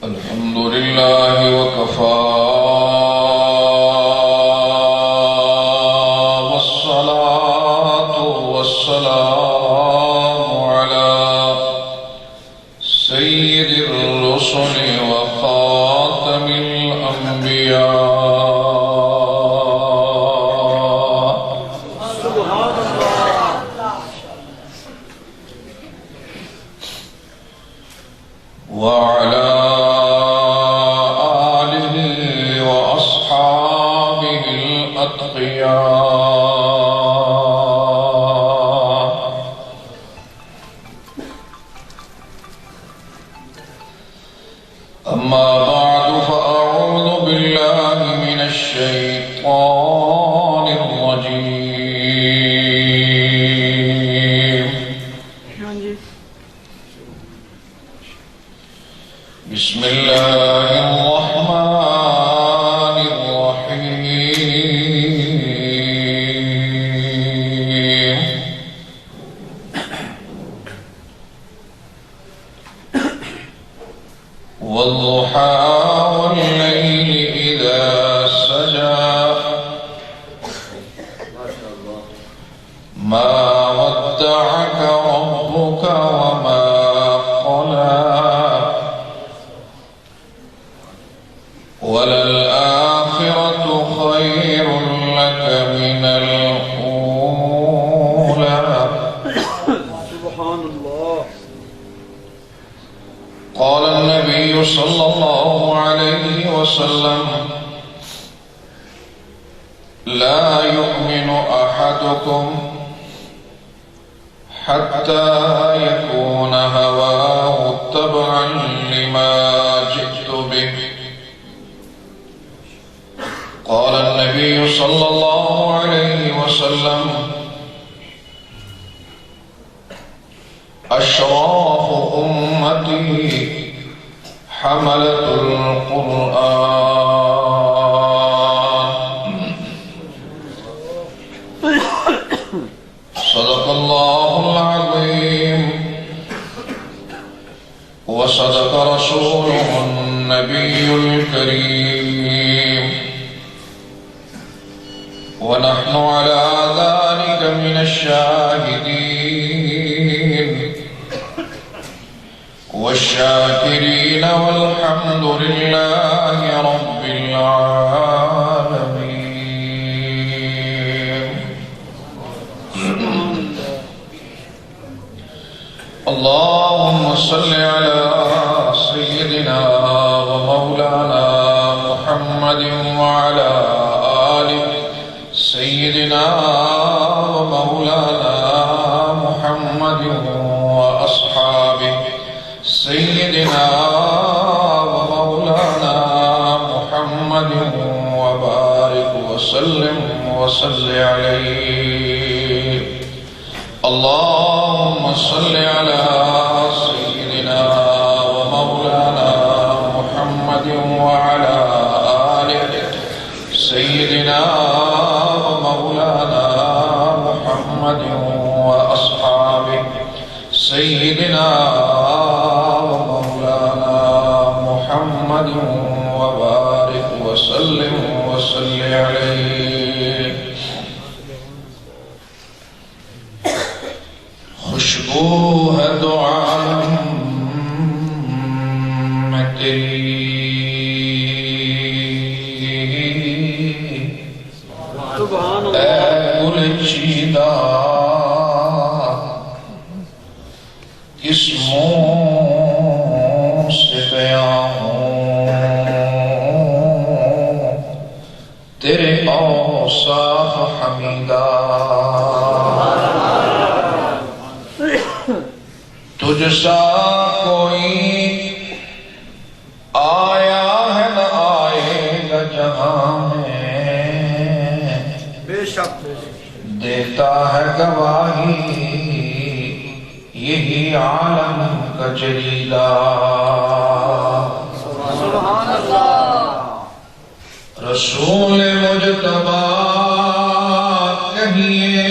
الحمد لله وكفى والصلاة والسلام على سيد الرسل وخاتم الأنبياء وعلى آله وأصحابه الأتقياء. أما بعد فأعوذ بالله من الشيطان الرجيم. بسم الله الرحمن الرحيم. والضحى والليل إذا سجى ما ودعك ربك وما قلى وللآخرة خير لك من الأولى. سبحان الله. قال النبي صلى الله عليه وسلم: لا يؤمن أحدكم حتى يكون هواه تبعا لما جئت به. قال النبي صلى الله عليه وسلم: أشراف أمتي حملة القرآن. صدق الله العظيم وصدق رسوله النبي الكريم، ونحن على ذلك من الشاهدين والشاكرين، والحمد لله رب العالمين. اللهم صل على سيدنا ومولانا محمد وعلى آل سيدنا ومولانا محمد وأصحابه سيدنا ومولانا محمد وبارك وسلم وصل عليه. اللهم صل على سيدنا ومولانا محمد وعلى آل سيدنا ومولانا محمد وأصحابه سيدنا ومولانا محمد وبارك وسلم وصل عليه. خوشبو ہے دعا میں تیری، اے گل چیدہ کس منہ سے بیاں ہوں، تیرے اوصاف حمیدہ تجھ سا کوئی آیا ہے نہ آئے گا جہاں میں، بے شک دیتا ہے گواہی یہی عالم کا جلیلہ. سبحان اللہ. رسول مجتبیٰ کہیے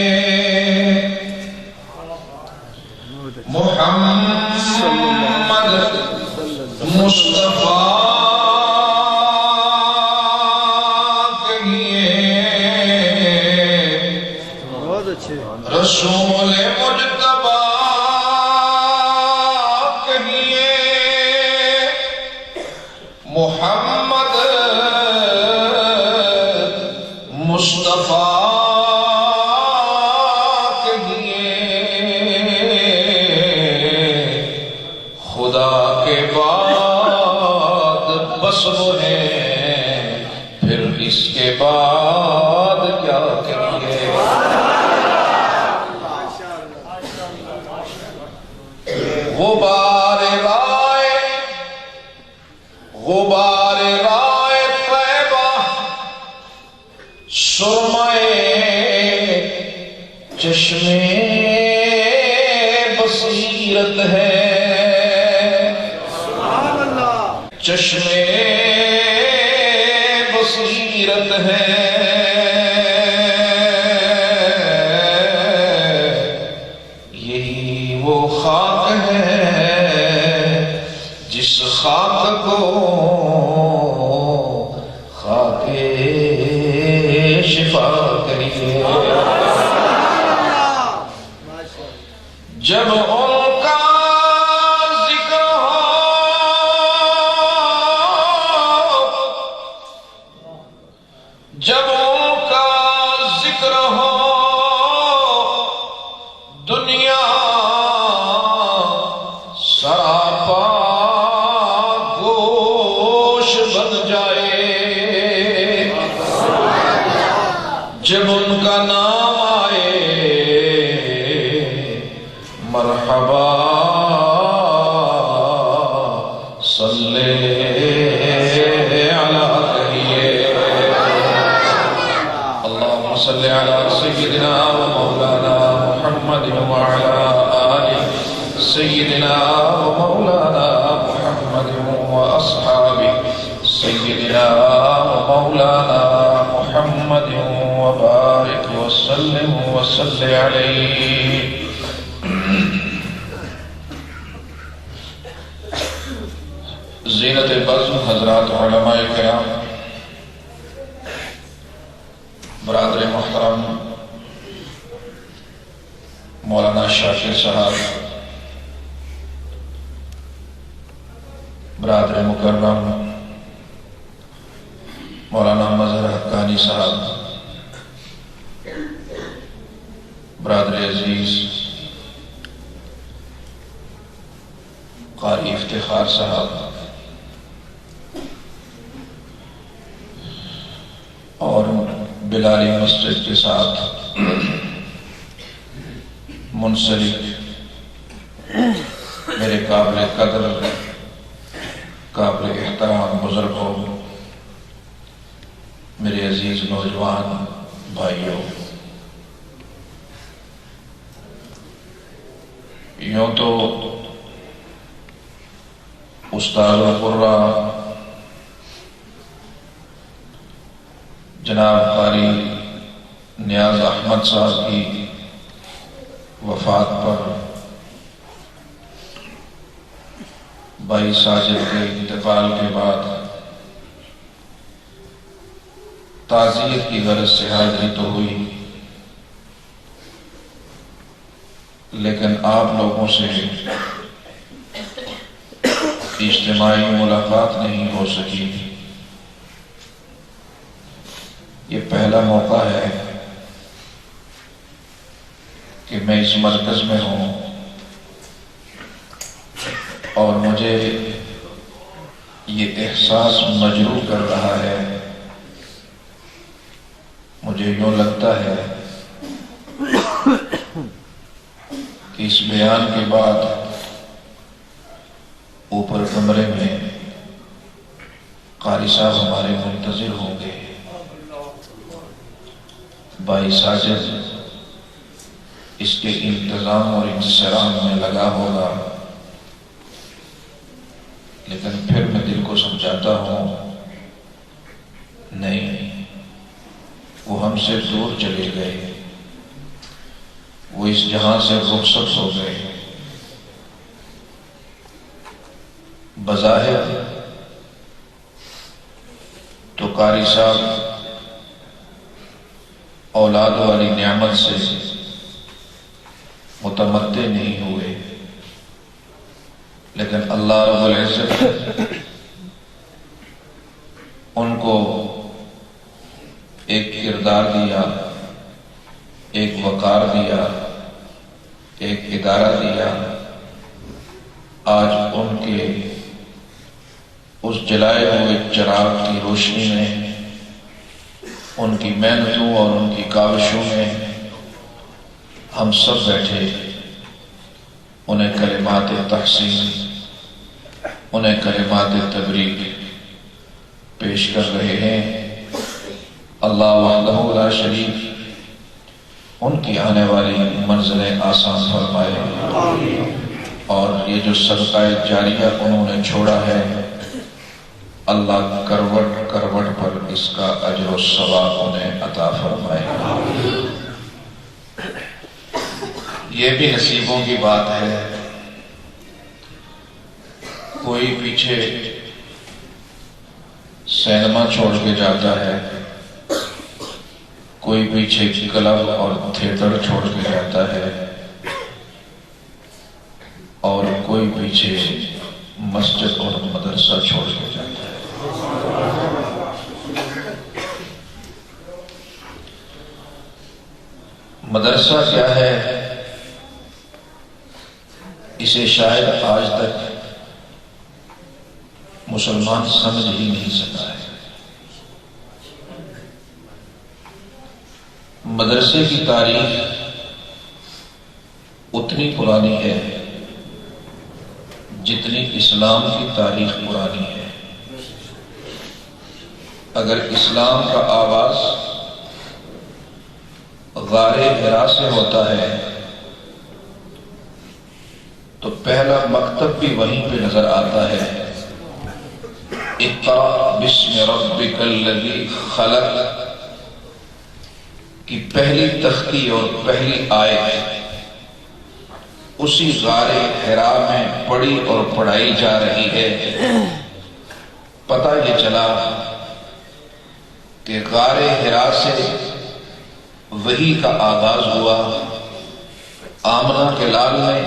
بہت اچھے رسول مجتبی کہیے محمد مصطفیٰ کہیے خدا کے بعد بس وہ ہے پھر اس کے بعد کیا کریے غبار رائے طیبہ سرمائے چشمے بصیرت ہے سبحان اللہ چشمے بصیرت ہے یہی وہ خاک ہے جس خاک کو خاک شفا کریے جب ان کا ذکر ہو جب ان کا ذکر ہو دنیا سراپا گوش بن جائے جب ان کا نام آئے مرحبا صلی علی کہیے اللہم صلی علی سیدنا و مولانا محمد وعلا آل سیدنا و مولانا محمد و اصحاب سیدنا و مولانا محمد وبارک وسلم وصلی علیہ زینت بزم حضرات علماء کرام برادر محترم مولانا شاکر صاحب برادر مکرم مولانا مظہر حقانی صاحب برادر عزیز قاری افتخار صاحب اور بلالی مسجد کے ساتھ منسلک میرے قابل قدر قابل احترام بزرگوں میرے عزیز نوجوان بھائیوں یوں تو استاد القرآ جناب قاری نیاز احمد صاحب کی وفات پر بھائی ساجد کے انتقال کے بعد تعزیت کی غرض سے حاضری تو ہوئی لیکن آپ لوگوں سے اجتماعی ملاقات نہیں ہو سکی یہ پہلا موقع ہے کہ میں اس مرکز میں ہوں اور مجھے یہ احساس مجروح کر رہا ہے مجھے یوں لگتا ہے کہ اس بیان کے بعد اوپر کمرے میں قاری صاحب ہمارے منتظر ہوں گے بھائی ساجد اس کے انتظام اور انصرام میں لگا ہوگا لیکن پھر میں دل کو سمجھاتا ہوں نہیں وہ ہم سے دور چلے گئے وہ اس جہاں سے رخصت ہو گئے بظاہر تو قاری صاحب اولاد والی نعمت سے متمدع نہیں ہوئے، لیکن اللہ رب العزت ان کو ایک کردار دیا، ایک وقار دیا، ایک ادارہ دیا۔ آج ان کے اس جلائے ہوئے چراغ کی روشنی میں، ان کی محنتوں اور ان کی کاوشوں میں ہم سب بیٹھے انہیں کلمات تحسین، انہیں کلمات تبریک پیش کر رہے ہیں۔ اللہ وحدہ لا شریک ان کی آنے والی منزلیں آسان فرمائے، اور یہ جو صدقہ جاریہ انہوں نے چھوڑا ہے، اللہ کروٹ کروٹ پر اس کا اجر و ثواب انہیں عطا فرمائے۔ یہ بھی نصیبوں کی بات ہے، کوئی پیچھے سینما چھوڑ کے جاتا ہے، کوئی پیچھے کلب اور تھیٹر چھوڑ کے جاتا ہے، اور کوئی پیچھے مسجد اور مدرسہ چھوڑ کے جاتا ہے۔ مدرسہ کیا ہے، اسے شاید آج تک مسلمان سمجھ ہی نہیں سکا ہے۔ مدرسے کی تاریخ اتنی پرانی ہے جتنی اسلام کی تاریخ پرانی ہے۔ اگر اسلام کا آغاز غار حرا سے ہوتا ہے تو پہلا مکتب بھی وہیں پہ نظر آتا ہے۔ اقرأ بسم ربک الذی خلق کی پہلی تختی اور پہلی آیت اسی غار حرا میں پڑھی اور پڑھائی جا رہی ہے۔ پتہ یہ چلا کہ غار حرا سے وحی کا آغاز ہوا۔ آمنہ کے لال نے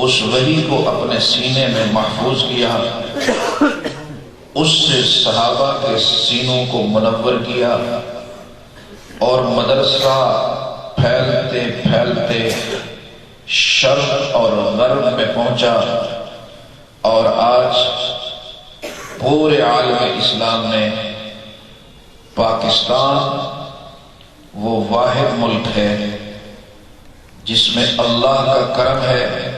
اس وحی کو اپنے سینے میں محفوظ کیا، اس سے صحابہ کے سینوں کو منور کیا، اور مدرسہ پھیلتے پھیلتے شرق اور غرب میں پہنچا، اور آج پورے عالم اسلام میں پاکستان وہ واحد ملک ہے جس میں اللہ کا کرم ہے،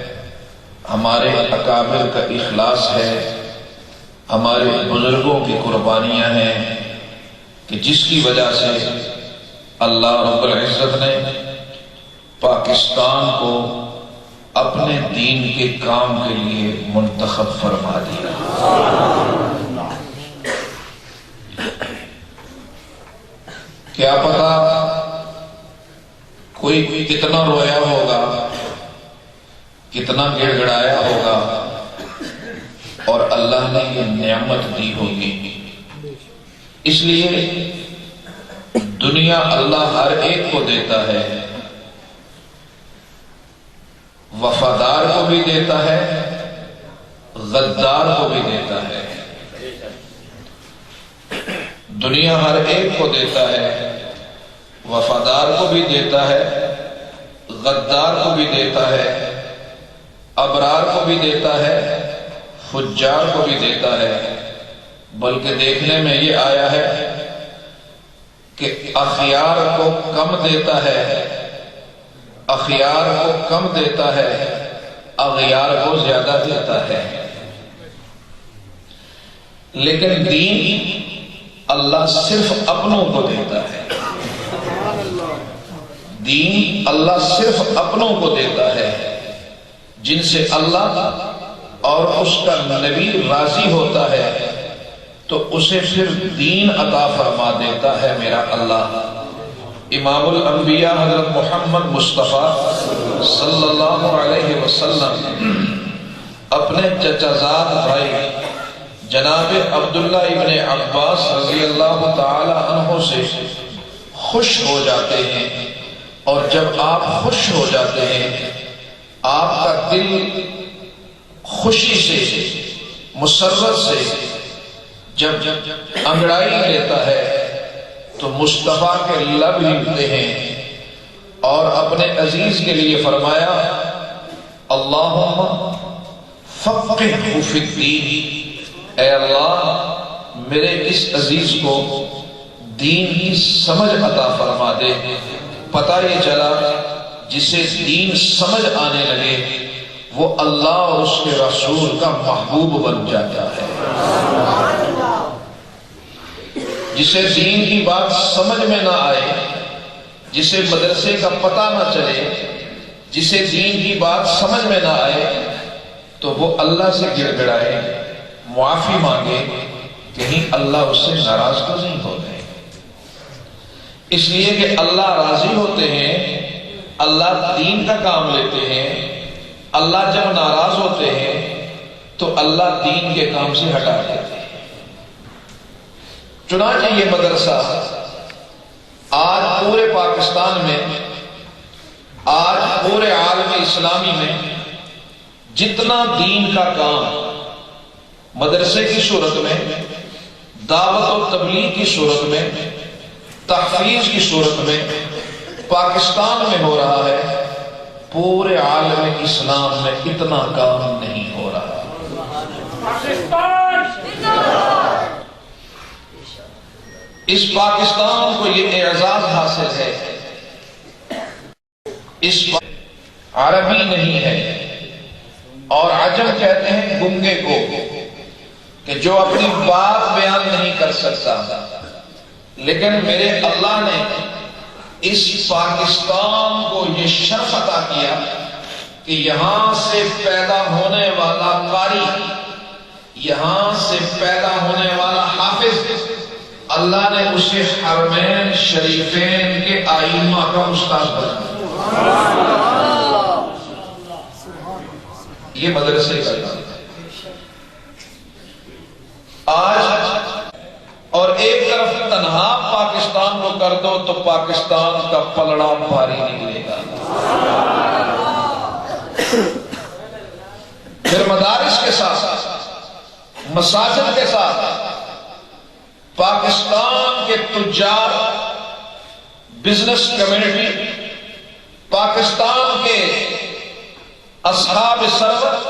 ہمارے اکابر کا اخلاص ہے، ہمارے بزرگوں کی قربانیاں ہیں، کہ جس کی وجہ سے اللہ رب العزت نے پاکستان کو اپنے دین کے کام کے لیے منتخب فرما دیا۔ کیا پتا کوئی کتنا رویا ہوگا، کتنا گڑ گڑایا ہوگا، اور اللہ نے یہ نعمت دی ہوگی۔ اس لیے دنیا اللہ ہر ایک کو دیتا ہے، وفادار کو بھی دیتا ہے، غدار کو بھی دیتا ہے۔ دنیا ہر ایک کو دیتا ہے، وفادار کو بھی دیتا ہے، غدار کو بھی دیتا ہے، ابرار کو بھی دیتا ہے، فجار کو بھی دیتا ہے۔ بلکہ دیکھنے میں یہ آیا ہے کہ اخیار کو کم دیتا ہے، اخیار کو کم دیتا ہے، اغیار کو زیادہ دیتا ہے۔ لیکن دین اللہ صرف اپنوں کو دیتا ہے، دین اللہ صرف اپنوں کو دیتا ہے، جن سے اللہ اور اس کا نبی راضی ہوتا ہے تو اسے پھر دین عطا فرما دیتا ہے میرا اللہ۔ امام الانبیاء حضرت محمد مصطفیٰ صلی اللہ علیہ وسلم اپنے چچا زاد بھائی جناب عبداللہ ابن عباس رضی اللہ تعالی عنہ سے خوش ہو جاتے ہیں اور جب آپ خوش ہو جاتے ہیں، آپ کا دل خوشی سے، مسرت سے جب انگڑائی لیتا ہے تو مصطفیٰ کے لب ہلتے ہیں اور اپنے عزیز کے لیے فرمایا اللہم فقہہ فی الدین، اے اللہ میرے اس عزیز کو دین کی سمجھ عطا فرما دے۔ پتہ یہ چلا جسے دین سمجھ آنے لگے وہ اللہ اور اس کے رسول کا محبوب بن جاتا ہے۔ جسے دین کی بات سمجھ میں نہ آئے، جسے مدرسے کا پتہ نہ چلے، جسے دین کی بات سمجھ میں نہ آئے تو وہ اللہ سے گڑ گڑائے، معافی مانگے، کہیں اللہ اس سے ناراض تو نہیں ہو گئے۔ اس لیے کہ اللہ راضی ہوتے ہیں، اللہ دین کا کام لیتے ہیں۔ اللہ جب ناراض ہوتے ہیں تو اللہ دین کے کام سے ہٹا دیتے ہیں۔ چنانچہ یہ مدرسہ آج پورے پاکستان میں، آج پورے عالم اسلامی میں جتنا دین کا کام مدرسے کی صورت میں، دعوت و تبلیغ کی صورت میں، تحفیظ کی صورت میں پاکستان میں ہو رہا ہے، پورے عالم اسلام میں اتنا کام نہیں ہو رہا۔ اس پاکستان کو یہ اعزاز حاصل ہے، اس عربی نہیں ہے، اور عجم کہتے ہیں گنگے کو کہ جو اپنی بات بیان نہیں کر سکتا، لیکن میرے اللہ نے اس پاکستان کو یہ شرف عطا کیا کہ یہاں سے پیدا ہونے والا قاری، یہاں سے پیدا ہونے والا حافظ، اللہ نے اسے حرمین شریفین کے آئمہ کا استاد بنا۔ یہ مدرسے کا کام ہے آج۔ اور ایک طرف تنہا پاکستان کو کر دو تو پاکستان کا پلڑا بھاری نکلے گا۔ پھر مدارس کے ساتھ، مساجد کے ساتھ پاکستان کے تجار، بزنس کمیونٹی، پاکستان کے اصحاب ثروت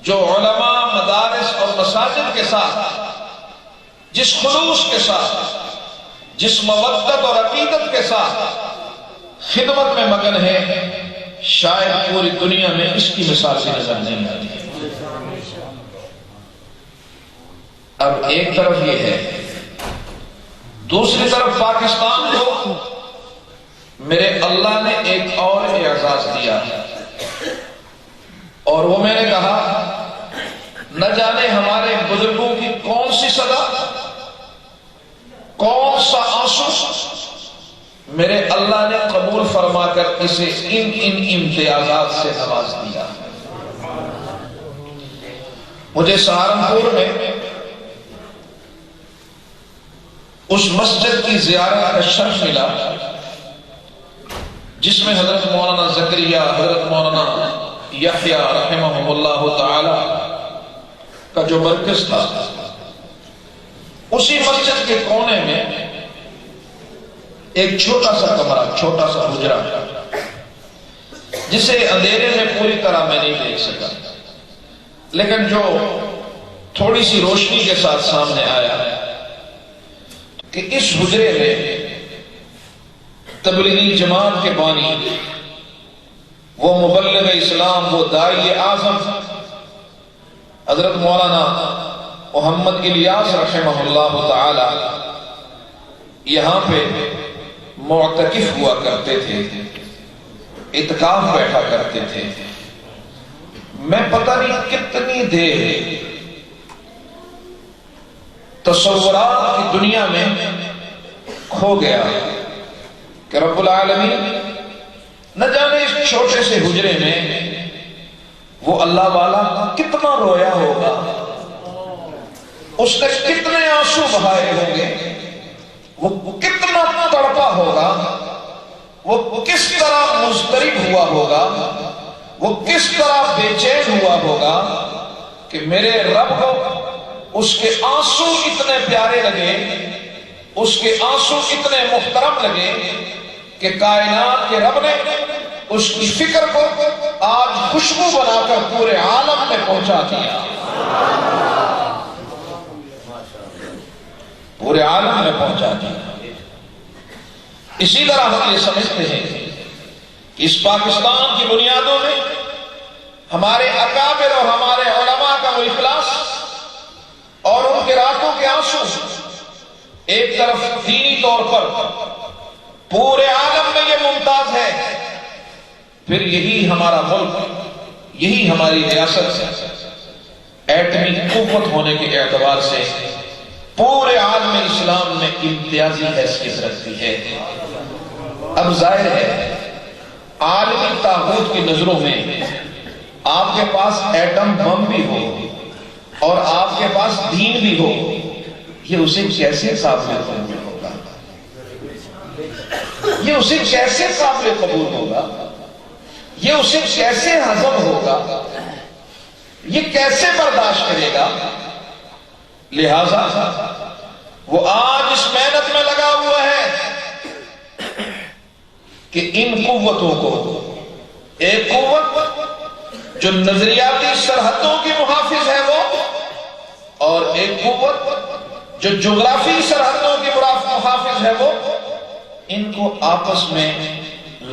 جو علماء مدارس اور مساجد کے ساتھ جس خلوص کے ساتھ، جس مودت اور عقیدت کے ساتھ خدمت میں مگن ہے، شاید پوری دنیا میں اس کی مثال سے نظر نہیں آتی۔ اب ایک طرف یہ ہے، دوسری طرف پاکستان کو میرے اللہ نے ایک اور اعزاز دیا ہے، اور وہ میں نے کہا نہ جانے ہمارے بزرگوں کی کون سی صدا، کون سا آنسو میرے اللہ نے قبول فرما کر اسے ان امتیازات سے نواز دیا۔ مجھے سہارنپور میں اس مسجد کی زیارت کا شرف ملا جس میں حضرت مولانا زکریا، حضرت مولانا یحییٰ رحمہ اللہ تعالی کا جو مرکز تھا، اسی مسجد کے کونے میں ایک چھوٹا سا کمرہ، چھوٹا سا حجرہ، جسے اندھیرے میں پوری طرح میں نہیں دیکھ سکا، لیکن جو تھوڑی سی روشنی کے ساتھ سامنے آیا کہ اس حجرے میں تبلیغی جماعت کے بانی، وہ مبلغ اسلام، وہ داعی اعظم حضرت مولانا محمد الیاس رحمہ اللہ تعالی یہاں پہ معتکف ہوا کرتے تھے، اعتکاف بیٹھا کرتے تھے۔ میں پتہ نہیں کتنی دیر تصورات کی دنیا میں کھو گیا کہ رب العالمین نہ جانے اس چھوٹے سے حجرے میں وہ اللہ والا کتنا رویا ہوگا، اس نے کتنے آنسو بہائے ہوں گے، وہ کتنا تڑپا ہوگا وہ کس طرح مضطرب ہوا ہوگا، وہ کس طرح بے چین ہوا ہوگا کہ میرے رب کو اس کے آنسو اتنے پیارے لگے، اس کے آنسو اتنے محترم لگے کہ کائنات کے رب نے اس کی فکر کو آج خوشبو بنا کر پورے عالم میں پہنچا دیا، پورے عالم میں پہنچا دیا۔ اسی طرح ہم یہ سمجھتے ہیں کہ اس پاکستان کی بنیادوں میں ہمارے اکابر اور ہمارے علماء کا وہ اخلاص اور ان کے راتوں کے آنسو ایک طرف دینی طور پر پورے عالم میں یہ ممتاز ہے، پھر یہی ہمارا ملک، یہی ہماری ریاست ایٹمی قوت ہونے کے اعتبار سے پورے عالم اسلام میں امتیازی حیثیت رکھتی ہے۔ اب ظاہر ہے عالمی طاغوت کی نظروں میں آپ کے پاس ایٹم بم بھی ہو اور آپ کے پاس دین بھی ہو، یہ اسے کیسے قابل قبول ہوگا؟ یہ اسے کیسے قابل قبول ہوگا؟ یہ اسے کیسے ہضم ہوگا؟ یہ کیسے برداشت کرے گا؟ لہذا وہ آج اس محنت میں لگا ہوا ہے کہ ان قوتوں کو، ایک قوت جو نظریاتی سرحدوں کی محافظ ہے وہ، اور ایک قوت جو جغرافی سرحدوں کی محافظ ہے وہ، ان کو آپس میں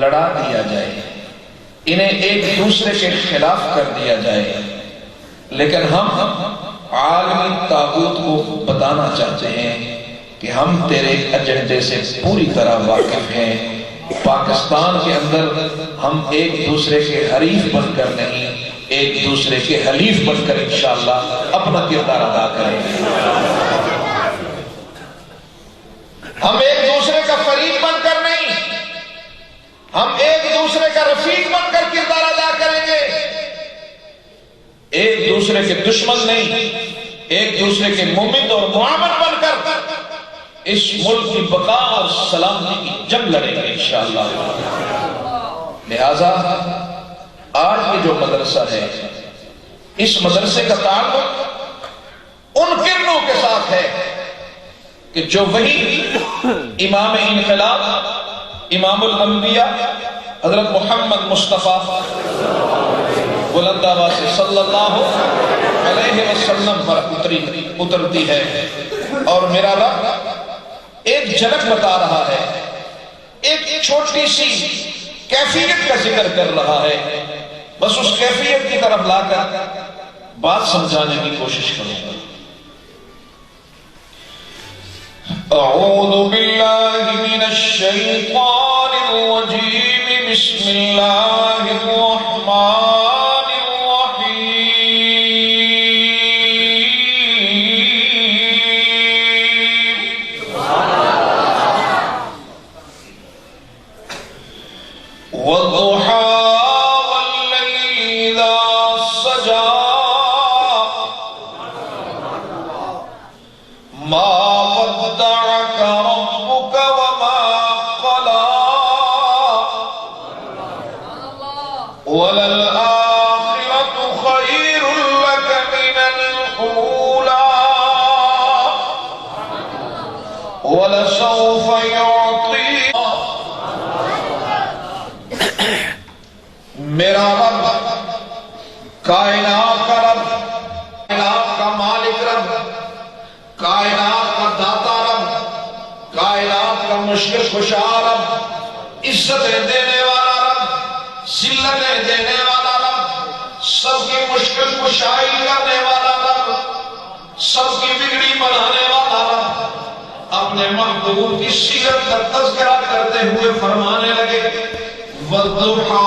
لڑا دیا جائے، انہیں ایک دوسرے کے خلاف کر دیا جائے۔ لیکن ہم عالمی طاغوت کو بتانا چاہتے ہیں کہ ہم تیرے ایجنڈے سے پوری طرح واقف ہیں، پاکستان کے اندر ہم ایک دوسرے کے حریف بن کر نہیں، ایک دوسرے کے حلیف بن کر انشاءاللہ اپنا کردار ادا کریں گے۔ ہم ایک دوسرے کا فریق بن کر نہیں، ہم ایک دوسرے کا رفیق بن کر کردار ادا کریں گے، ایک دوسرے کے دشمن نہیں، ایک دوسرے کے مومن اور معاون بن کر اس ملک کی بقا اور سلامتی کی جنگ لڑیں گے انشاءاللہ۔ لہذا آج یہ جو مدرسہ ہے، اس مدرسے کا تعلق ان کرنوں کے ساتھ ہے کہ جو وہی امام انقلاب، امام الانبیاء حضرت محمد مصطفیٰ بلند آواز سے صلی اللہ علیہ وسلم پر اترتی ہے، اور میرا رب ایک جھلک بتا رہا ہے، ایک چھوٹی سی کیفیت کا ذکر کر رہا ہے، بس اس کیفیت کی طرف لا کر بات سمجھانے کی کوشش کروں گا۔ اعوذ باللہ من الشیطان الرجیم، بسم اللہ الرحمن الرحیم۔ والضحى والليل إذا سجى ما ودعك ربك وما قلى وللآخرة خير لك من الأولى ولسوف يعطيك میرا رب، کائنات کا رب، کائنات کا مالک رب، کائنات کا داتا رب، کائنات کا مشکل کشا رب، عزتیں دینے والا رب، ذلتیں دینے والا رب، سب کی مشکل کشائی کرنے والا رب، سب کی بگڑی بنانے والا رب، اپنے محبوب کی سیرت کا تذکرہ کرتے ہوئے فرمانے لگے، والضحى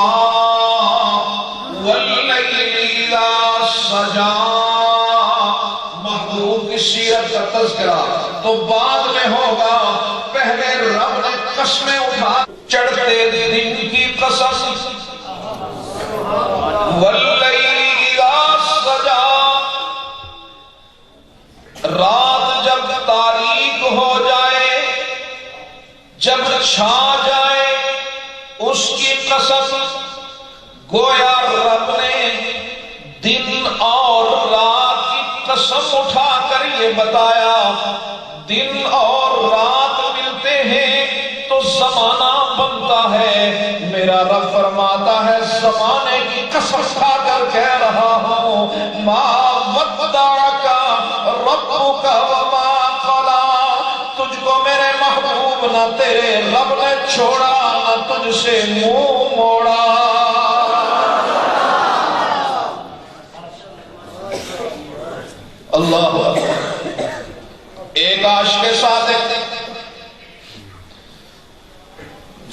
واللیل اذا سجا۔ محبوب کی سیرت کا تذکرہ تو بعد میں ہوگا، پہلے رب نے قسمیں اٹھا، چڑھتے دن کی قسم، واللیل اذا سجا، رات جب تاریک ہو جائے، جب چھا جائے، قسم، گویا رب نے دن اور رات کی قسم اٹھا کر یہ بتایا، دن اور رات ملتے ہیں تو زمانہ بنتا ہے۔ میرا رب فرماتا ہے زمانے کی قسم کھا کر کہہ رہا ہوں، ما ودعک ربک وما قلی، تجھ کو میرے محبوب نہ تیرے رب نے چھوڑا نہ تجھ سے منہ موڑا۔ اللہ اکبر۔ ایک عاشق صادق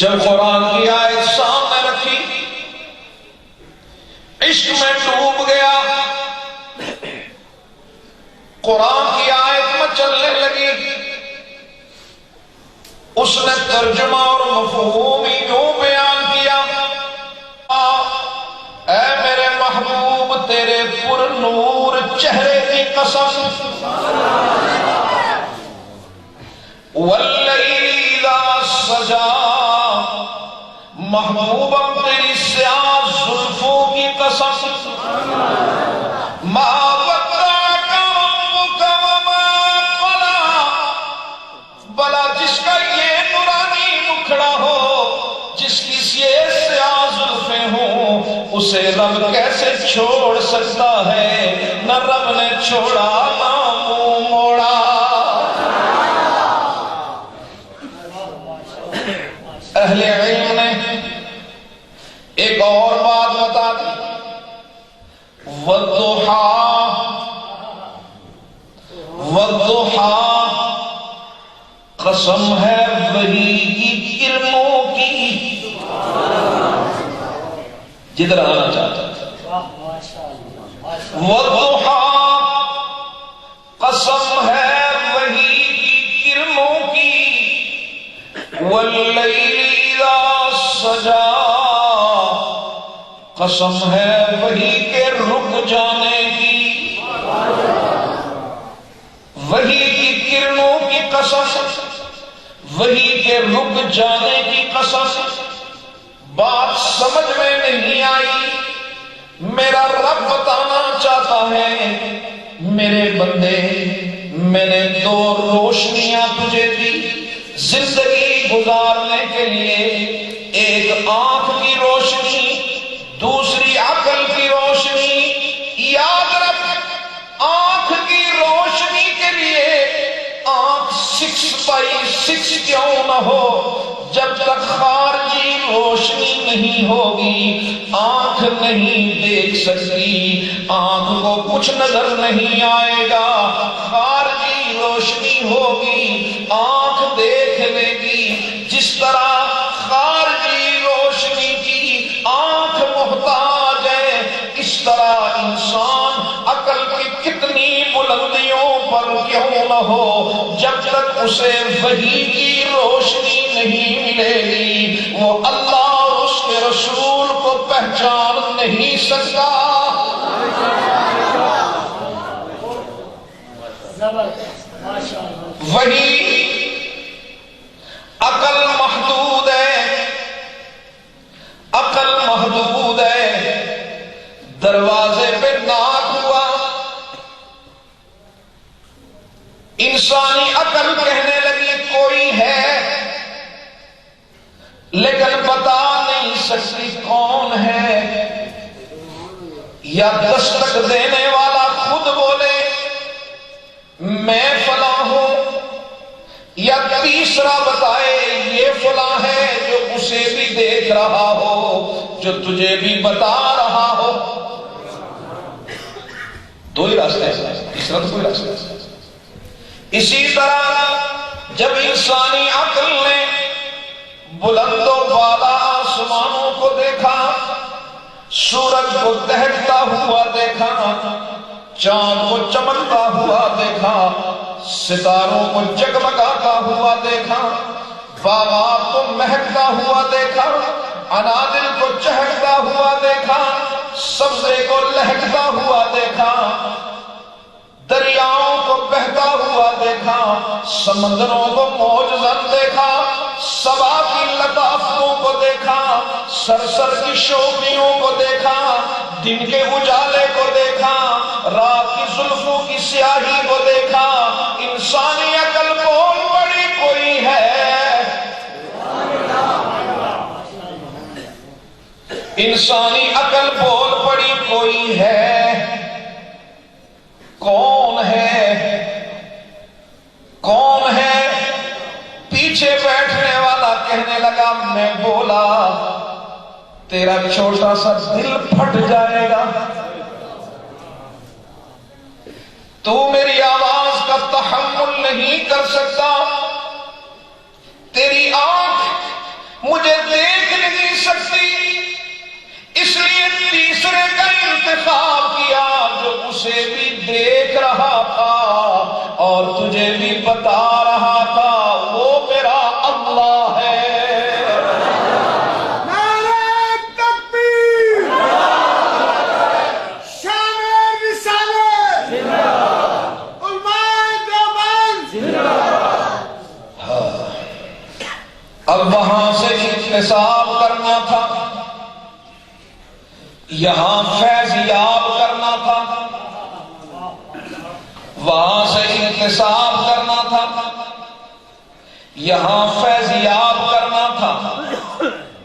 جب قرآن کی آیت سامنے رکھی، عشق میں ڈوب گیا، قرآن کی آیت میں چلنے لگی، اس نے ترجمہ اور مفہوم یوں بیان کیا، اے میرے محبوب تیرے پر نور چہرے کی قسم، واللیل اذا سجا، محبوبا تیری سیاہ زلفوں کی قسم، ما ودعک ربک وما قلی، بلا جس کا یہ نورانی مکھڑا ہو، جس کی یہ سیاہ زلفیں ہوں، اسے رب کیسے چھوڑ سکتا ہے؟ نہ رب نے چھوڑا نہ منہ موڑا۔ اہل علم نے ایک اور بات بتا دی، والضحیٰ، والضحیٰ قسم ہے وحی کی کرنوں کی، جدھر آنا چاہتا ہے، والضحیٰ قسم ہے وحی کی کرنوں کی، واللیل اذا سجا قسم ہے وحی کے رک جانے کی، وحی کی کرنوں کی قسم، وحی کے رک جانے کی قسم۔ بات سمجھ میں نہیں آئی، میرا رب بتانا چاہتا ہے، میرے بندے میں نے دو روشنیاں تجھے دی زندگی گزارنے کے لیے، ایک آنکھ کی روشنی، دوسری عقل کی روشنی۔ یاد رکھ، آنکھ کی روشنی کے لیے آنکھ 6x6 کیوں نہ ہو، جب تک خارجی روشنی نہیں ہوگی آنکھ نہیں دیکھ سکتی، آنکھ کو کچھ نظر نہیں آئے گا، خارجی روشنی ہوگی آنکھ دیکھ لے گی۔ جس طرح خارجی روشنی کی آنکھ محتاج ہے، اس طرح انسان عقل کی کتنی بلندیوں پر کیوں نہ ہو، جب تک اسے وحی کی روشنی نہیں ملے گی وہ اللہ اور اس کے رسول کو پہچان نہیں سکتا۔ وحی عقل محدود ہے، عقل محدود ہے۔ دروازے پہ ناک ہوا، انسانی عقل کہنے لگی کوئی ہے، لیکن بتا نہیں سکتی کون ہے، یا دستک دینے والا خود بولے میں فلاں ہوں، یا تیسرا بتائے یہ فلاں ہے جو اسے بھی دیکھ رہا ہو، جو تجھے بھی بتا رہا ہو۔ دو ہی راستے ہیں، تیسرا تو کوئی راستہ نہیں۔ اسی طرح جب انسانی عقل نے بلند و بالا آسمانوں کو دیکھا، سورج کو دہکتا ہوا دیکھا، چاند کو چمکتا ہوا دیکھا، ستاروں کو جگمگاتا ہوا دیکھا، باغات کو مہکتا ہوا دیکھا، انادل کو چہکتا ہوا دیکھا، سبزے کو لہکتا ہوا دیکھا، دریاؤں کو بہتا ہوا دیکھا، سمندروں کو موج زن دیکھا، سبا کی لطافتوں کو دیکھا، سرسر کی شوخیوں کو دیکھا، دن کے اجالے کو دیکھا، رات کی زلفوں کی سیاہی کو دیکھا، انسانی عقل بول پڑی کوئی ہے، انسانی عقل بول پڑی کوئی ہے، کون ہے، کون ہے؟ پیچھے بیٹھنے والا کہنے لگا، میں بولا تیرا چھوٹا سا دل پھٹ جائے گا، تو میری آواز کا تحمل نہیں کر سکتا، تیری آنکھ مجھے دیکھ نہیں سکتی، اس لیے تیسرے کا انتخاب کیا جو اسے بھی دیکھ رہا تھا اور تجھے بھی بتا رہا تھا، وہ میرا اللہ ہے۔ نعرہ تکبیر، شان رسالت، علماء دیوبند۔ اب وہاں سے اکتساب کرنا تھا، یہاں فیضیاب کرنا تھا، وہاں سے اکتساب کرنا تھا، یہاں فیضیاب کرنا تھا۔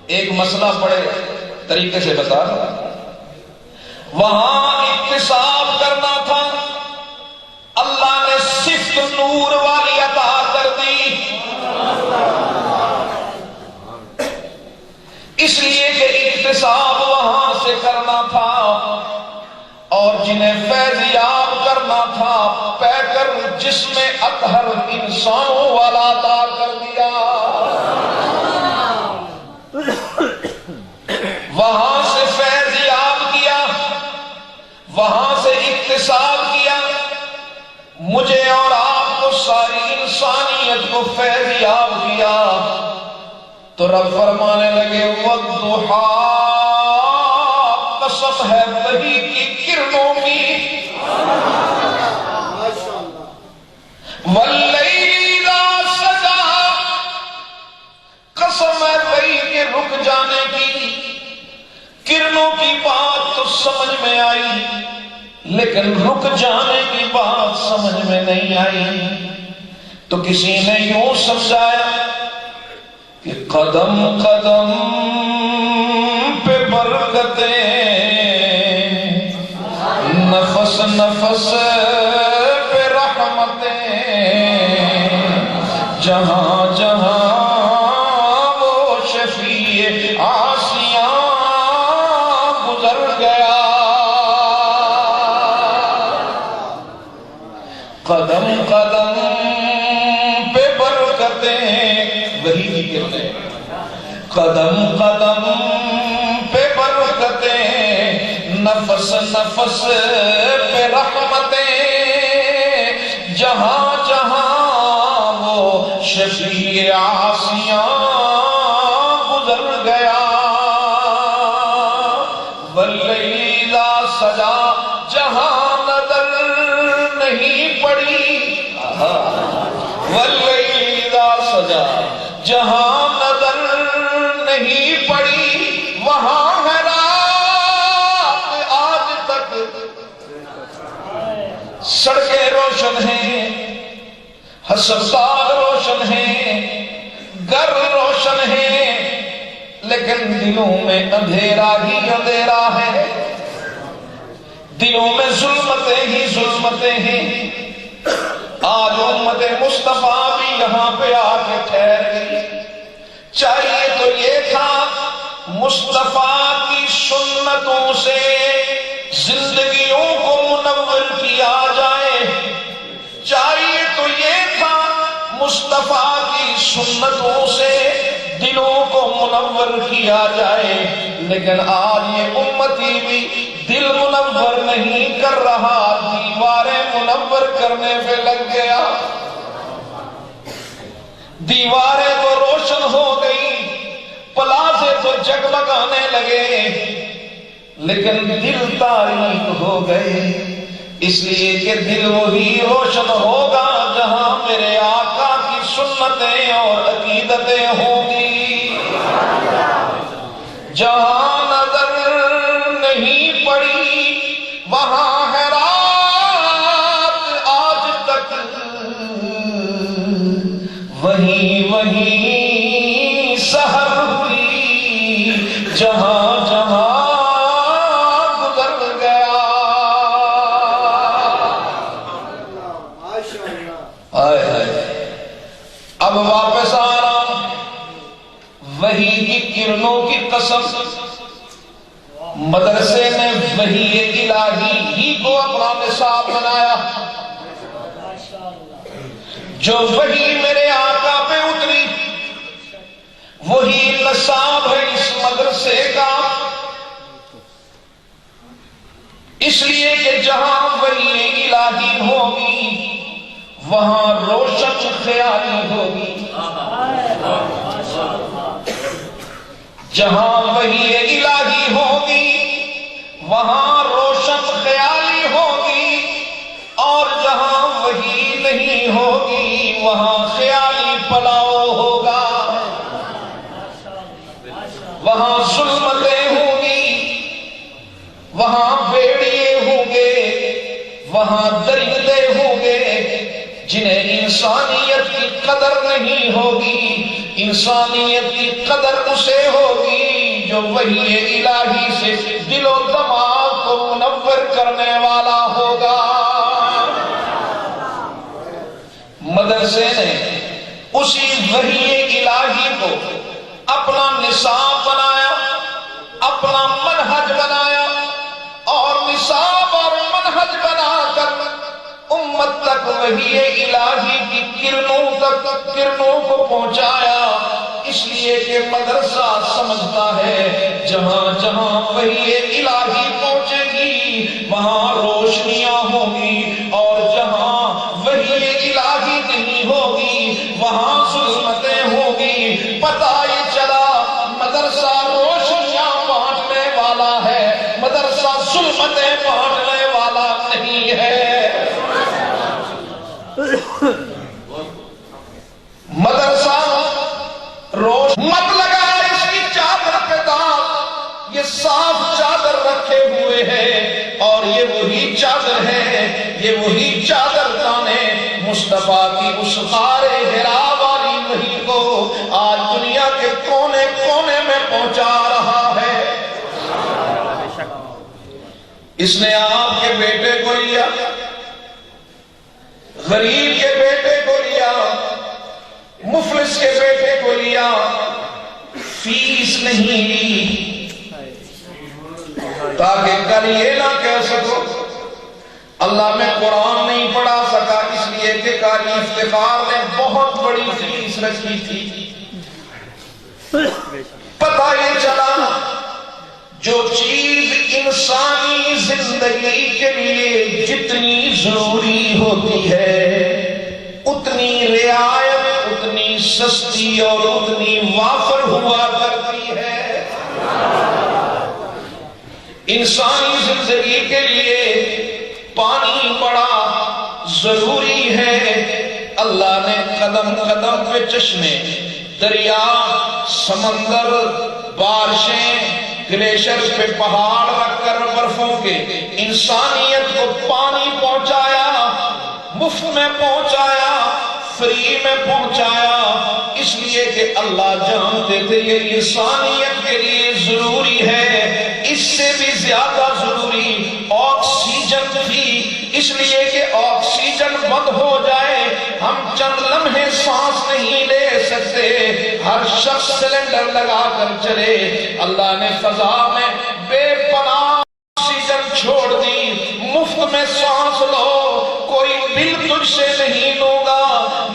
ایک مسئلہ بڑے طریقے سے بتا رہا، وہاں اکتساب کرنا تھا، اللہ نے صفت نور والی عطا کر دی، اس لیے کہ اکتساب وہاں سے کرنا تھا، اور جنہیں فیضیاب کرنا تھا پے کر جسم اطہر انسانوں والا عطا کر دیا۔ وہاں سے فیضیاب کیا، وہاں سے اکتساب کیا، مجھے اور آپ کو ساری انسانیت کو فیضیاب کیا، تو رب فرمانے لگے والضحیٰ، قسم ہے وحی کی کرنوں کی، واللیل اذا سجا، قسم ہے وحی کے رک جانے کی، کرنوں کی بات تو سمجھ میں آئی لیکن رک جانے کی بات سمجھ میں نہیں آئی، تو کسی نے یوں سمجھایا کہ قدم قدم پہ برکتیں، نفس نفس پہ رحمتیں، جہاں جہاں وہ شفیع آسیاں گزر گیا، قدم قدم پہ برکتیں، وہی کی کرنے، قدم قدم پہ برکتیں، نفس نفس پہ رحمتیں، جہاں جہاں وہ شفیع آسیاں گزر گیا، واللیل اذا سجا، جہاں نظر نہیں پڑی، واللیل اذا سجا، جہاں نظر نہیں پڑی، وہاں ہے رات آج تک، سڑکیں روشن ہیں، ہسپتال روشن ہیں، گھر روشن ہیں، لیکن دلوں میں اندھیرا ہی اندھیرا ہے، دلوں میں ظلمتیں ہی ظلمتیں ہیں۔ آج امت مصطفیٰ بھی یہاں پہ آ کے ٹھہر گئی، چاہیے تو یہ تھا مصطفیٰ کی سنتوں سے زندگیوں کو منور کیا جائے، چاہیے تو یہ تھا مصطفیٰ کی سنتوں سے دلوں کو منور کیا جائے، لیکن آج یہ امتی بھی دل منور نہیں کر رہا، دیواریں منور کرنے پہ لگ گیا، دیواریں تو روشن ہو گئی، پلازے تو جگمگانے لگے، لیکن دل تاریک ہو گئے، اس لیے کہ دل وہی روشن ہوگا جہاں میرے آقا کی سنتیں اور عقیدتیں ہوں گی، جہاں مدرسے میں وحی الہی ہی کو اپنا نصاب بنایا. جو وحی میرے آقا پہ اتری وہی نصاب ہے اس مدرسے کا. اس لیے کہ جہاں وحی الہی ہوگی وہاں روشن خیالی ہوگی. جہاں وحی الہی ہوگی وہاں روشن خیالی ہوگی اور جہاں وحی نہیں ہوگی وہاں خیالی پلاؤ ہوگا. وہاں ظلمتیں ہوں گی وہاں بیڑیے ہوں گے وہاں درندے ہوں گے جنہیں انسانیت کی قدر نہیں ہوگی. انسانیت کی قدر اسے ہوگی جو وحی الہی سے دل و دماغ کو منور کرنے والا ہوگا. مدرسے نے اسی وحی الہی کو اپنا نصاب بنایا, اپنا منہج بنایا اور نصاب اور منہج بنا کر امت تک وحی الہی کی کرنوں کو پہنچایا. اس لیے کہ مدرسہ سمجھتا ہے جہاں جہاں وحی الہی پہنچے گی وہاں روشنیاں ہوں گی اور جہاں وحی الہی نہیں ہوگی وہاں ظلمتیں ہوں گی. پتہ یہ چلا مدرسہ روشنیاں بانٹنے والا ہے, مدرسہ ظلمتیں بانٹنے والا نہیں ہے. مدرسہ روش مت لگا اس کی چادر پہ داغ, یہ صاف چادر رکھے ہوئے ہے اور یہ وہی چادر ہے, یہ وہی چادر تانے مصطفیٰ کی اس غار حرا والی وحی کو آج دنیا کے کونے کونے میں پہنچا رہا ہے. اس نے آپ کے بیٹے کو لیا, غریب کے بیٹے کو لیا, مفلس کے بیٹے کو لیا, فیس نہیں لی تاکہ کل یہ نہ کہہ سکو اللہ میں قرآن نہیں پڑھا سکا اس لیے کہ قاری افتخار نے بہت بڑی فیس رکھی تھی. پتہ یہ چلا جو چیز انسانی زندگی کے لیے جتنی ضروری ہوتی ہے اتنی رعایت اتنی سستی اور اتنی وافر ہوا کرتی ہے. انسانی زندگی کے لیے پانی بڑا ضروری ہے. اللہ نے قدم قدم پہ چشمے, دریا, سمندر, بارشیں, گلیشر پہ پہاڑ رکھ کر برفوں کے انسانیت کو پانی پہنچایا, مفت میں پہنچایا, فری میں پہنچایا. اس لیے کہ اللہ جانتے تھے یہ انسانیت کے لیے ضروری ہے. اس سے بھی زیادہ ضروری آکسیجن تھی, اس لیے کہ آکسیجن بند ہو جائے ہم چند لمحے سانس نہیں لے سکتے. ہر شخص سلنڈر لگا کر چلے. اللہ نے فضا میں بے پناہ آکسیجن چھوڑ دی, مفت میں سانس لو, کوئی بل تجھ سے نہیں لوگا,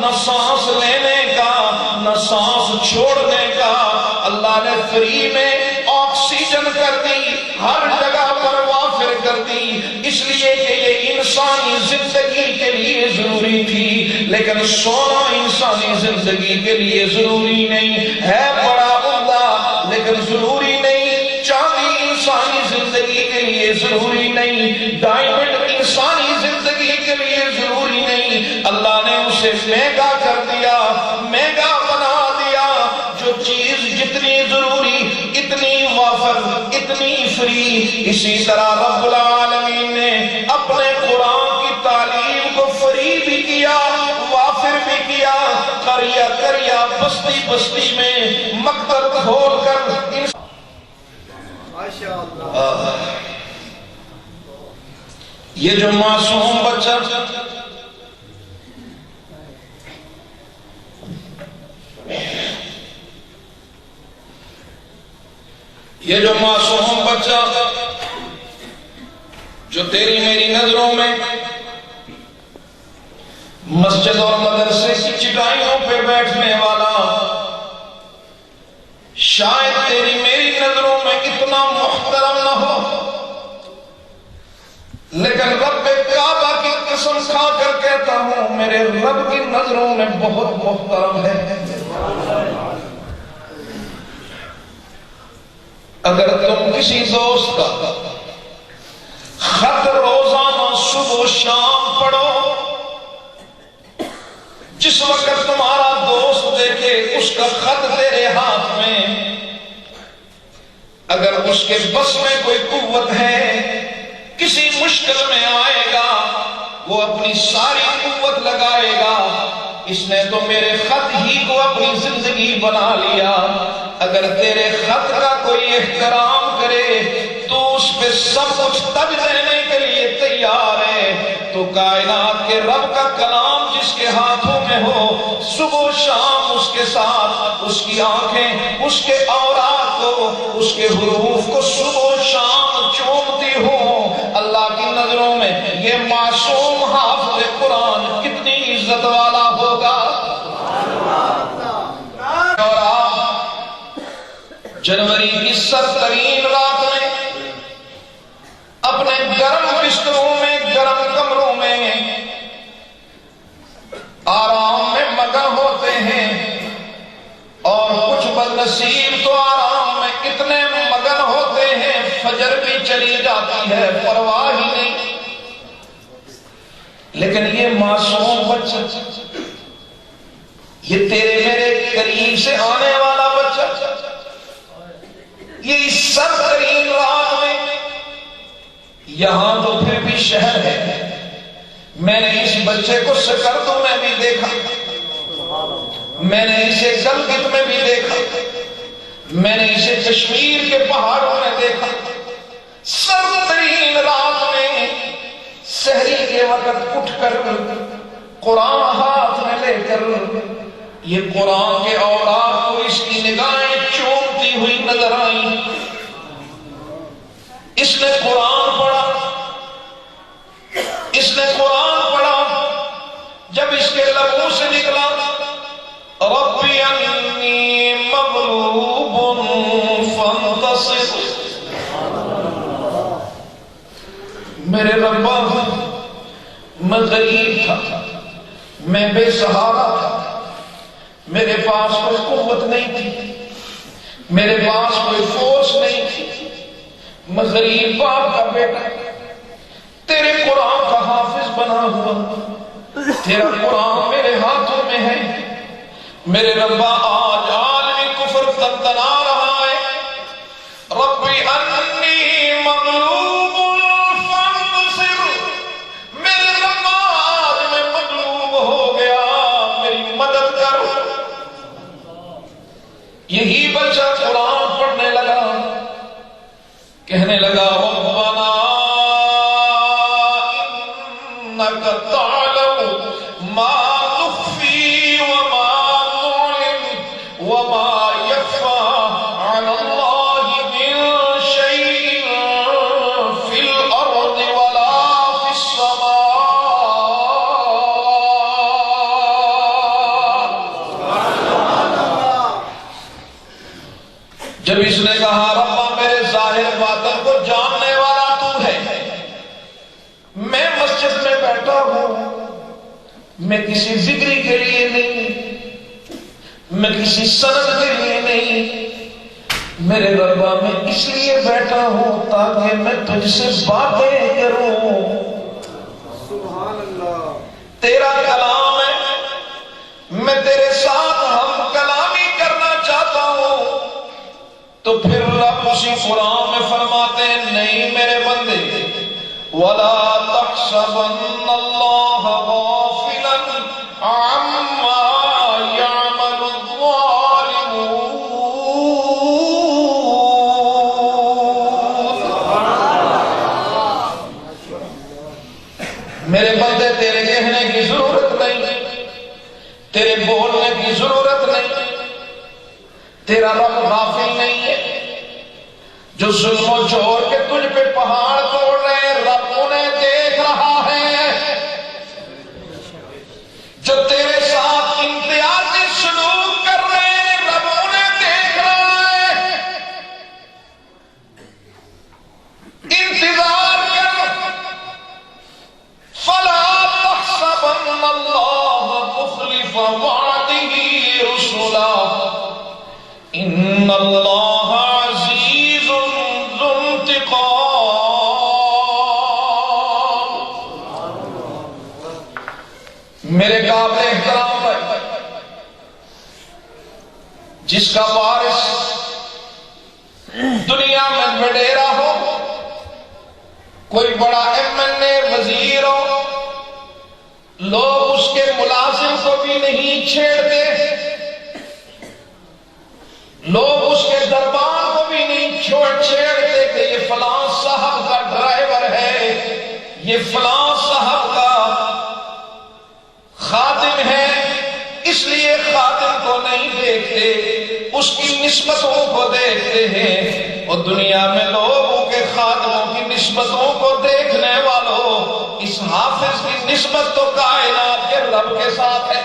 نہ سانس لینے کا نہ سانس چھوڑنے کا. اللہ نے فری میں آکسیجن کر دی, ہر جگہ پر وافر کر دی. اس لیے کہ یہ انسانی زندگی کے لیے ضروری تھی, لیکن سونا انسانی زندگی کے لیے ضروری نہیں ہے. بڑا عمدہ لیکن ضروری نہیں. چاندی انسانی زندگی کے لیے ضروری نہیں. ڈائمنڈ انسانی زندگی کے لیے ضروری نہیں. اللہ نے اسے مہنگا کر دیا, مہنگا بنا دیا. جو چیز جتنی ضروری اتنی وافر اتنی فری. اسی طرح رب العالمین نے اپنے قرآن کی تعلیم کو فری بھی کیا, وافر بھی کیا. قریہ قریہ بستی بستی میں مکتب کھول کر یہ جو معصوم بچہ یہ جو معصوم بچہ جو تیری میری نظروں میں مسجد اور مدرسے کی چٹائیوں پہ بیٹھنے والا شاید تیری میری نظروں میں اتنا محترم نہ ہو، لیکن رب کعبہ کی قسم کھا کر کہتا ہوں میرے رب کی نظروں میں بہت محترم ہے۔ اگر تم کسی دوست کا خط روزانہ صبح و شام پڑھو، جس وقت تمہارا دوست دیکھے اس کا خط تیرے ہاتھ میں، اگر اس کے بس میں کوئی قوت ہے، کسی مشکل میں آئے گا، وہ اپنی ساری قوت لگائے گا۔ اس نے تو میرے خط ہی کو اپنی زندگی بنا لیا۔ اگر تیرے خط کا کوئی احترام کرے تو اس پہ سب کچھ تب دینے کے لیے تیار ہے، تو کائنات کے رب کا کلام جس کے ہاتھوں میں ہو، صبح و شام اس کے ساتھ، اس کی آنکھیں اس کے اورات کو، اس کے حروف کو صبح و شام چومتی ہوں، اللہ کی نظروں میں یہ معصوم حافظ قرآن کتنی عزت والا ہوگا۔ اور آپ جنوری کی سرترین رات میں اپنے گرم بستروں میں، گرم کمروں میں آرام میں مگن ہوتے ہیں، اور کچھ بدنصیب تو آرام میں اتنے مگن ہوتے ہیں فجر بھی چلی جاتی ہے، پرواہ ہی نہیں۔ لیکن یہ معصوم بچہ، یہ تیرے میرے قریب سے آنے والا بچہ، یہ اس سرترین رات میں، یہاں تو پھر بھی شہر ہے، میں نے اس بچے کو سکردو میں بھی دیکھا، میں نے اسے گلگت میں بھی دیکھا، میں نے اسے کشمیر کے پہاڑوں میں دیکھا۔ سرترین رات میں سحری کے وقت اٹھ کر قرآن ہاتھ میں لے کر یہ قرآن کے اورات کو اس کی نگاہیں چومتی ہوئی نظر آئیں۔ اس نے قرآن پڑھا، اس نے قرآن پڑھا، جب اس کے لبوں سے نکلا ربی انی مغلوب فانتصر، میرے ربا میں غریب تھا، میں بے سہارا تھا، میرے پاس کوئی قوت نہیں تھی، میرے پاس کوئی فورس نہیں تھی، میں غریب باپ کا بیٹا، تیرے قرآن کا حافظ بنا ہوا، تیرا قرآن میرے ہاتھوں میں ہے۔ میرے ربا آج عالمی کفر تنتنا رہا ہے، ربی انی مغلوب فانتصر، میرے ربا آج میں مغلوب ہو گیا، میری مدد کر۔ یہی بچہ قرآن پڑھنے لگا، کہنے لگا ربنا انک تعلم ما نخفی وما نعلن وما یخفی علی اللہ من شیء فی الارض ولا فی السماء۔ جب اس نے کہا ربا میرے ظاہر باطن کو جاننے والا تو ہے، میں مسجد میں بیٹھا ہوں، میں کسی ذکری کے لیے نہیں، میں کسی سند کے لیے نہیں، میرے ربا میں اس لیے بیٹھا ہوں تاکہ میں تجھ سے باتیں کروں۔ سبحان اللہ، تیرا کلام ہے، میں تیرے ساتھ ہم کلامی کرنا چاہتا ہوں۔ تو پھر رب اسی قرآن میں فرماتے ہیں نہیں میرے بندے، وَلَا تَحْسَبَنَّ اللَّهَ غَافِلًا عَمَّا يَعْمَلُ الظَّالِمُونَ۔ میرے بندے تیرے کہنے کی ضرورت نہیں، تیرے بولنے کی ضرورت نہیں، تیرا رب غافل نہیں ہے۔ جو ظلم و جور کے تجھ پہ پہاڑ توڑ رہے ہیں، رب انہیں ان اللہ عزیز ذو انتقام. میرے قابل احترام ہے جس کا وارث دنیا میں وڈیرا ہو، کوئی بڑا MLA وزیر ہو، لوگ اس کے ملازم کو بھی نہیں چھیڑتے، لوگ اس کے دربار کو بھی نہیں چھیڑتے کہ یہ فلاں صاحب کا ڈرائیور ہے، یہ فلاں صاحب کا خادم ہے، اس لیے خادم کو نہیں دیکھتے، اس کی نسبتوں کو دیکھتے ہیں. اور دنیا میں لوگوں کے خادموں کی نسبتوں کو دیکھنے والوں، اس حافظ کی نسبت تو کائنات کے رب کے ساتھ ہے،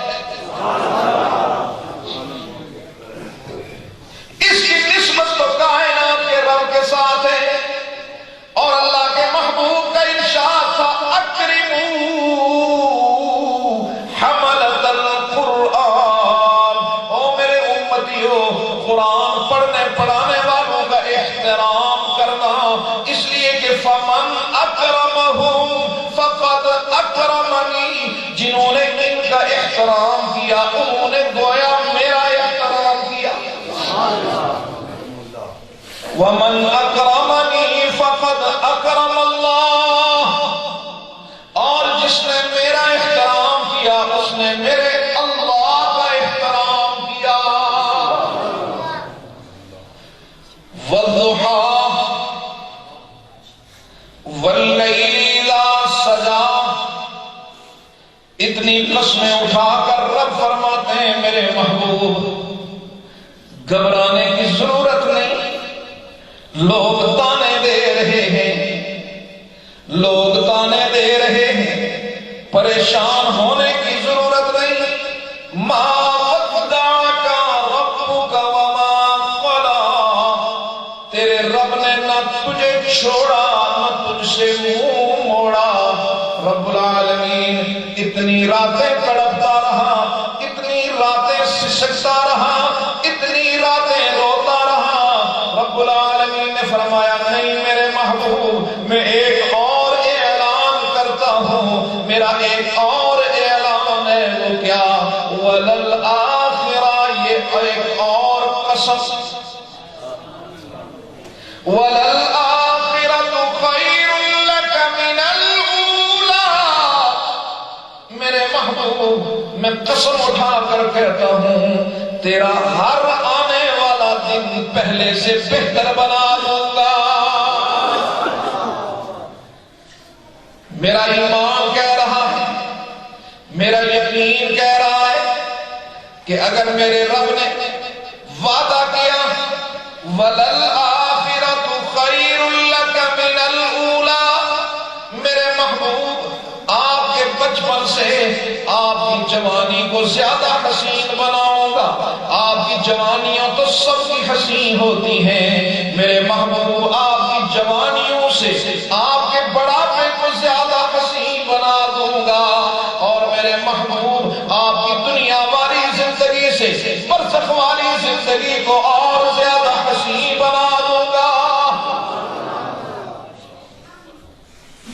اس کی نسبت تو کائنات کے رب کے ساتھ ہے. اور اللہ کے محبوب کا ارشاد تھا اکرموا حملۃ القرآن. او میرے امتیوں، قرآن پڑھنے پڑھانے والوں کا احترام کرنا، اس لیے کہ فمن اکرمہم فقد اکرمنی. جنہوں نے ان کا احترام کیا انہوں نے گویا میرا احترام کیا. ومن اکرمنی فقد اکرم اللہ. اور جس نے میرا احترام کیا اس نے میرے اللہ کا احترام کیا. والضحی واللیل اذا سجا. اتنی قسمیں اٹھا کر رب فرماتے ہیں میرے محبوب گھبرانے کی ضرورت نہیں. لوگ تانے دے رہے ہیں، لوگ تانے دے رہے ہیں، پریشان ہونے کی ضرورت نہیں. ما ودعک ربک وما قلی. تیرے رب نے نہ تجھے چھوڑا نہ تجھ سے منہ موڑا. رب العالمین اتنی راتیں تڑپتا رہا، اتنی راتیں سسکتا رہا، اتنی راتیں روتا رہا. رب العالمین نے فرمایا نہیں میرے محبوب، میں ایک اور اعلان کرتا ہوں. میرا ایک اور اعلان ہے، وہ کیا؟ وَلَلْآخِرَةُ. یہ ایک اور قسم. وَلَلْآخِرَةُ خَيْرٌ لَكَ مِنَ الْأُولَىٰ. میرے محبوب میں قسم اٹھا کر کہتا ہوں تیرا ہر آنے والا دن پہلے سے بہتر بنا دوں گا. میرا ایمان کہہ رہا ہے، میرا یقین کہہ رہا ہے کہ اگر میرے رب نے وعدہ کیا وَلَلْآخِرَةُ خَيْرٌ لَكَ مِنَ الْأُولَىٰ. میرے محبوب آپ کے بچپن سے آپ کی جوانی کو زیادہ حسین بناؤں گا. آپ کی جوانیاں تو سب کی حسین ہوتی ہیں، میرے محبوب آپ کی جوانیوں سے آپ کے بڑھاپے کو زیادہ حسین بنا دوں گا. اور میرے محبوب آپ کی دنیا والی زندگی سے برزخ والی زندگی کو اور زیادہ حسین بنا دوں گا.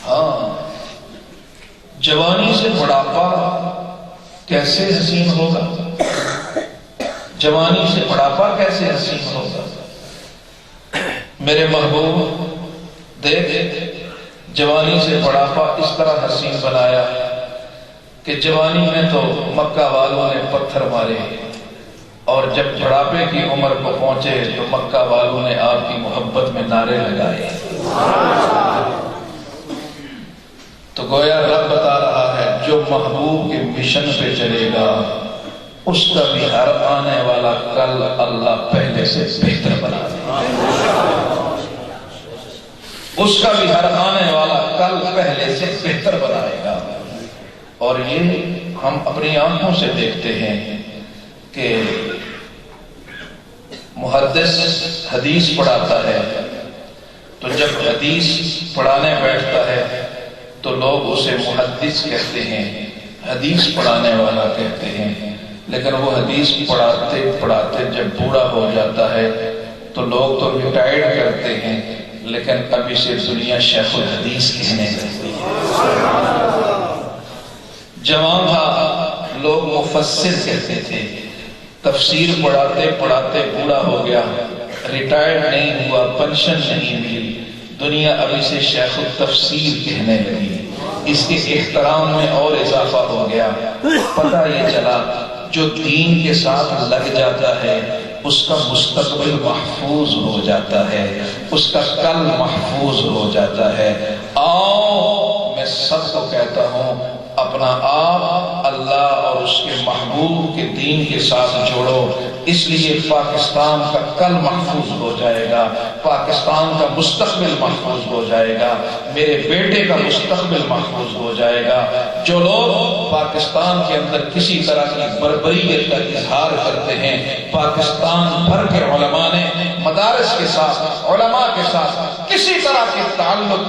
ہاں، جوانی سے بڑھاپا کیسے حسین ہوگا؟ جوانی سے بڑھاپا کیسے حسین ہوگا؟ میرے محبوب دیکھ، جوانی سے بڑھاپا اس طرح حسین بنایا کہ جوانی میں تو مکہ والوں نے پتھر مارے، اور جب بڑھاپے کی عمر کو پہنچے تو مکہ والوں نے آپ کی محبت میں نعرے لگائے. تو گویا رب بتا رہا ہے جو محبوب کے مشن پہ چلے گا اس کا بھی ہر آنے والا کل اللہ پہلے سے بہتر بنا دے گا. اس کا بھی ہر آنے والا کل پہلے سے بہتر بنائے گا. اور یہ ہم اپنی آنکھوں سے دیکھتے ہیں کہ محدث حدیث پڑھاتا ہے تو جب حدیث پڑھانے بیٹھتا ہے تو لوگ اسے محدث کہتے ہیں، حدیث پڑھانے والا کہتے ہیں. لیکن وہ حدیث پڑھاتے پڑھاتے جب بوڑھا ہو جاتا ہے تو لوگ تو ریٹائرڈ کرتے ہیں، لیکن ابھی سے دنیا شیخ الحدیث کہنے لگتی ہے۔ جوان تھا لوگ مفسر کہتے تھے، تفسیر پڑھاتے پڑھاتے بوڑھا ہو گیا، ریٹائرڈ نہیں ہوا، پنشن نہیں ملی، دنیا ابھی سے شیخ التفسیر کہنے لگی۔ اس کے احترام میں اور اضافہ ہو گیا۔ پتہ یہ چلا جو دین کے ساتھ لگ جاتا ہے اس کا مستقبل محفوظ ہو جاتا ہے، اس کا کل محفوظ ہو جاتا ہے۔ آؤ میں سب کو کہتا ہوں، اپنا آپ اللہ اور اس کے محبوب کے دین کے ساتھ جوڑو، اس لیے پاکستان کا کل محفوظ ہو جائے گا، پاکستان کا مستقبل محفوظ ہو جائے گا، میرے بیٹے کا مستقبل محفوظ ہو جائے گا۔ جو لوگ پاکستان کے اندر کسی طرح کی بربریت کا اظہار کرتے ہیں، پاکستان بھر کے علماء نے مدارس کے ساتھ، علماء کے ساتھ کسی طرح کے تعلق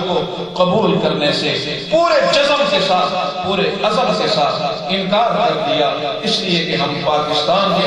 کو قبول کرنے سے پورے جزم کے ساتھ، پورے عزم کے ساتھ انکار کر دیا، اس لیے کہ ہم پاکستان کے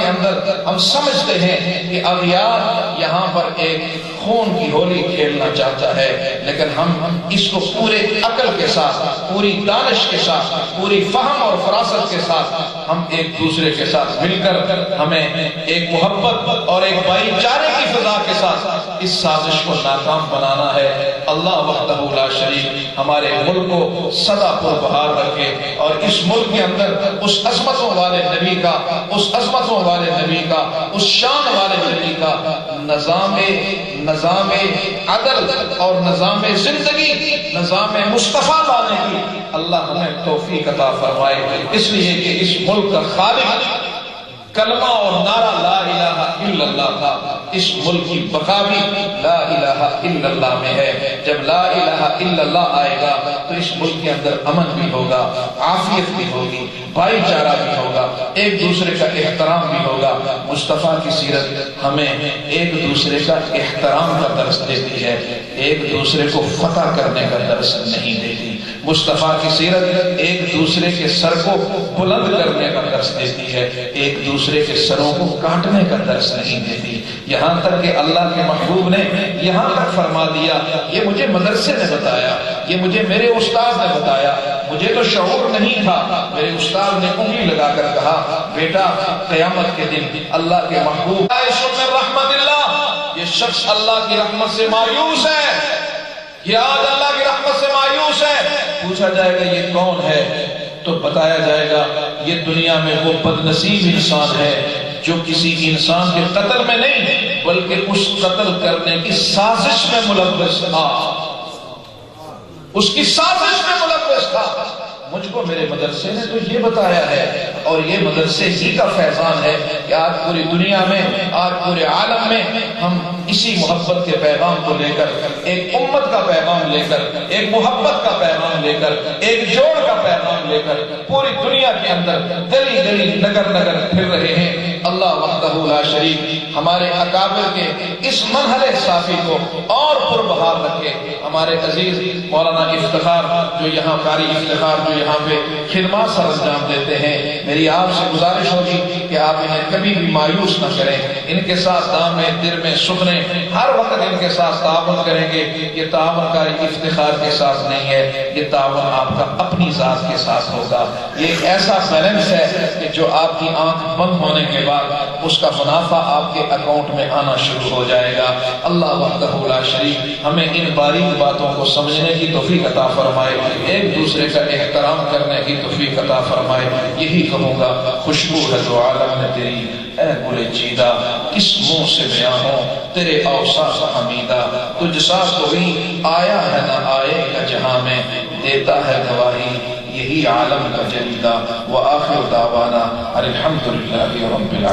اندر ہم سمجھتے ہیں کہ اغیار یہاں پر ایک خون کی ہولی کھیلنا چاہتا ہے، لیکن ہم اس کو پورے عقل کے ساتھ، پوری دانش کے ساتھ، پوری فہم اور فراست کے ساتھ ہم ایک دوسرے کے ساتھ مل کر ہمیں ایک محبت اور ایک بھائی چارے کی فضا کے ساتھ اس سازش کو ناکام بنانا ہے۔ اللہ وحدہ لا شریک ہمارے ملک کو سدا پر بہار رکھے، اور اس ملک کے اندر اس عظمتوں والے نبی کا، اس شان والے نبی کا نظام عدل اور نظام زندگی، نظام مصطفیٰ لانے کی اللہ ہمیں توفیق عطا فرمائے، اس لیے کہ اس ملک کا خالق کلمہ اور نعرہ لا الہ الا اللہ تھا، اس ملک کی بقا بھی لا الہ الا اللہ میں ہے۔ جب لا الہ الا اللہ آئے گا تو اس ملک کے اندر امن بھی ہوگا، عافیت بھی ہوگی، بھائی چارہ بھی ہوگا، ایک دوسرے کا احترام بھی ہوگا۔ مصطفیٰ کی سیرت ہمیں ایک دوسرے کا احترام کا درس دیتی ہے، ایک دوسرے کو فتح کرنے کا درس نہیں دیتی۔ مصطفیٰ کی سیرت ایک دوسرے کے سر کو بلند کرنے کا درس دیتی ہے، ایک دوسرے کے سروں کو کاٹنے کا درس نہیں دیتی۔ یہاں تک کہ اللہ کے محبوب نے یہاں تک فرما دیا، یہ مجھے مدرسے نے بتایا، یہ مجھے میرے استاد نے بتایا، مجھے تو شعور نہیں تھا۔ میرے استاد نے انگلی لگا کر کہا، بیٹا قیامت کے دن اللہ کے محبوب رحمت اللہ، یہ شخص اللہ کی رحمت سے مایوس ہے، یہ آج اللہ کی رحمت سے مایوس ہے۔ پوچھا جائے گا یہ کون ہے تو بتایا جائے گا یہ دنیا میں وہ بدنصیب انسان ہے جو کسی انسان کے قتل میں نہیں بلکہ اس قتل کرنے کی سازش میں ملوث تھا، اس کی سازش میں ملوث تھا۔ مجھ کو میرے مدرسے نے تو یہ بتایا ہے، اور یہ مدرسے ہی کا فیضان ہے کہ آج پوری دنیا میں، آج پورے عالم میں ہم اسی محبت کے پیغام کو لے کر، ایک امت کا پیغام لے کر، ایک محبت کا پیغام لے کر، ایک جوڑ کا پیغام لے کر پوری دنیا کے اندر گلی گلی نگر نگر پھر رہے ہیں۔ اللہ وحدہ لا شریک ہمارے اکابر کے اس منہل صافی کو اور پربہار رکھے۔ ہمارے عزیز مولانا افتخار جو یہاں قاری افتخار جو یہاں پہ خدمات سر انجام دیتے ہیں، میری آپ سے گزارش ہوگی کہ آپ انہیں کبھی بھی مایوس نہ کریں، ان کے ساتھ دام میں دل میں سکھنے ہر وقت ان کے ساتھ تعاون کریں گے۔ یہ تعاون قاری افتخار کے ساتھ نہیں ہے، یہ تعاون آپ کا اپنی ذات کے ساتھ ہوگا۔ یہ ایک ایسا بیلنس ہے کہ جو آپ کی آنکھ بند ہونے کے بعد اس کا منافع آپ کے اکاؤنٹ میں آنا شروع ہو جائے گا۔ اللہ وحدہ لا شریک ہمیں ان باریک باتوں کو سمجھنے کی توفیق عطا فرمائے، ایک دوسرے کا احترام کرنے کی توفیق عطا فرمائے۔ یہی کہوں گا، خوشبو ہے تو عالم میں تیری، اے گل چیدہ کس منہ سے بیان ہو تیرے اوصاف حمیدہ، تجھ سا کوئی آیا ہے نہ آئے گا جہاں میں، دیتا ہے گواہی یہی عالم کا جلیدہ۔ وآخر دعوانا الحمدللہ رب العالمین۔